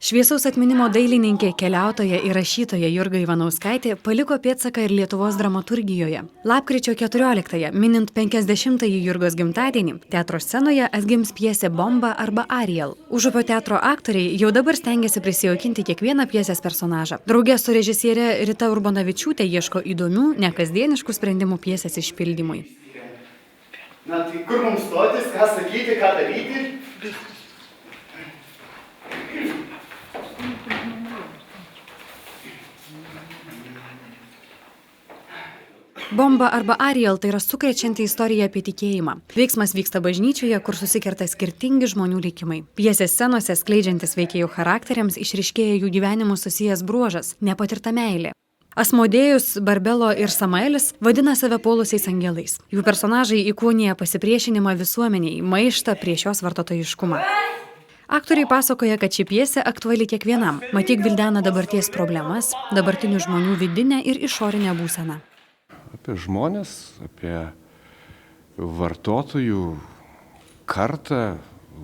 Šviesaus atminimo dailininkė, keliautoja ir rašytoja Jurga Ivanauskaitė paliko pėdsaką ir Lietuvos dramaturgijoje. Lapkričio 14-ąją, minint 50-ąjį Jurgos gimtadienį, teatro scenoje atgims pjesė Bomba arba Ariel. Užupio teatro aktoriai jau dabar stengiasi prisijaukinti kiekvieną pjesės personažą. Drauge su režisiere Rita Urbonavičiūtė ieško įdomių, nekasdieniškų sprendimų pjesės išpildymui. Na tai kur mums stotis, ką sakyti, ką daryti? Bomba arba Ariel tai yra sukrečianti istorija apie tikėjimą. Veiksmas vyksta bažnyčioje, kur susikerta skirtingi žmonių likimai. Pjesės scenose skleidžiantis veikėjų charakteriams išryškėja jų gyvenimų susijęs bruožas – nepatirta meilė. Asmodėjus, Barbelo ir Samaelis vadina save puolusiais angelais. Jų personažai įkūnija pasipriešinimą visuomeniai, maištą prieš jos vartotojiškumą. Aktoriai pasakoja, kad ši pjesė aktuali kiekvienam. Matyk gvildena dabarties problemas, dabartinių žmonių vidinę ir išorinę būseną. Apie žmonės, apie vartotojų kartą,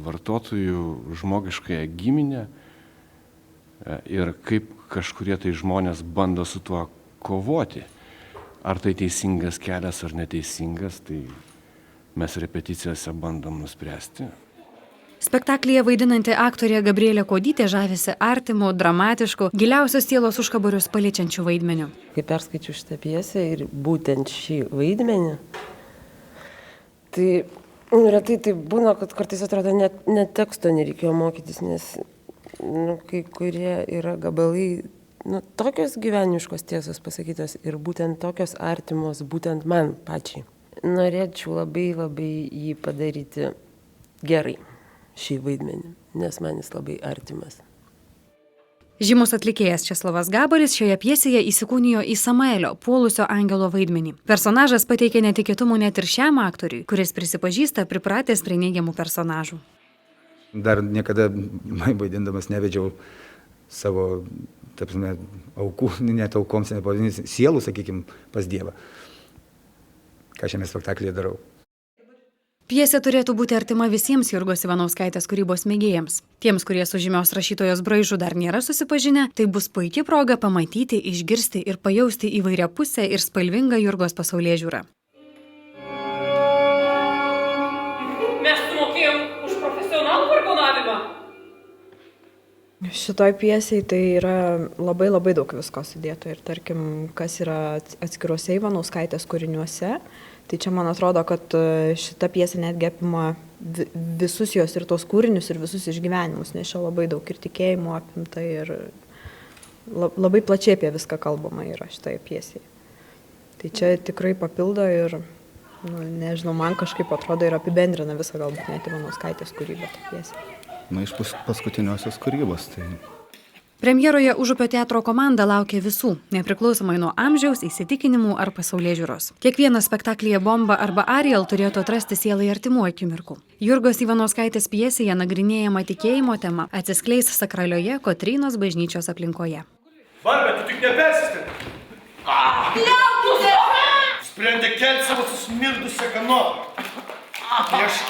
vartotojų žmogiškąją giminę ir kaip kažkurie tai žmonės bando su tuo kovoti. Ar tai teisingas kelias ar neteisingas, tai mes repeticijose bandom nuspręsti. Spektaklyje vaidinanti aktorė Gabrielė Kuodytė žavisi artimu, dramatišku, giliausios sielos užkaborius paliečiančių vaidmenių. Kai perskaičiu šitą pjesę ir būtent šį vaidmenį, tai retai tai būna, kad kartais atrodo net teksto nereikėjo mokytis, nes kai kurie yra gabalai, tokios gyvenimiškos tiesos pasakytos ir būtent tokios artimos būtent man pačiai. Norėčiau labai jį padaryti gerai. Šį vaidmenį, nes man jis labai artimas. Žymus atlikėjas Česlovas Gabalis šioje pjesėje įsikūnijo į Samaelio, puolusio angelo vaidmenį. Personažas pateikė netikėtumų net ir šiam aktoriui, kuris prisipažįsta pripratęs prie neigiamų personažų. Dar niekada vaidindamas nevedžiau savo, aukų, net aukoms, nepavadinys, sielų, sakykim, pas Dievą. Ką šiame spektaklyje darau. Pjesė turėtų būti artima visiems Jurgos Ivanauskaitės kūrybos mėgėjams. Tiems, kurie su žymios rašytojos braižu dar nėra susipažinę, tai bus puikia proga pamatyti, išgirsti ir pajausti įvairiapusę ir spalvingą Jurgos pasaulėžiūrą. Mes sumokėjom už profesionalų vargonavimą. Šitoj pjesiai tai yra labai daug visko sudėto ir tarkim, kas yra atskiruose Ivanauskaitės kūriniuose. Tai čia man atrodo, kad šita pjesė netgi apima visus jos ir tos kūrinius ir visus išgyvenimus, nes čia labai daug ir tikėjimo apimta ir labai plačiai apie viską kalbama yra šitoje pjesėje. Tai čia tikrai papildo ir, nežinau, man kažkaip atrodo ir apibendrina visą galbūt net Ivanauskaitės kūrybą tą pjesę. Iš paskutiniosios kūrybos. Tai... Premjeroje Užupio teatro komanda laukia visų, nepriklausomai nuo amžiaus, įsitikinimų ar pasaulėžiūros. Kiekvienas spektaklyje Bomba arba Ariel turėtų atrasti sielai artimų akimirkų. Jurgos Ivanauskaitės pjesėje nagrinėjama tikėjimo tema atsiskleis sakralioje Kotrynos bažnyčios aplinkoje. Barbė, tu tik nepersistengk! Liaukite! Sprendė kelti savo susmirdusią kanopą. Prieš...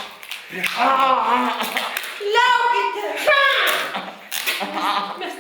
Liaukite! Mes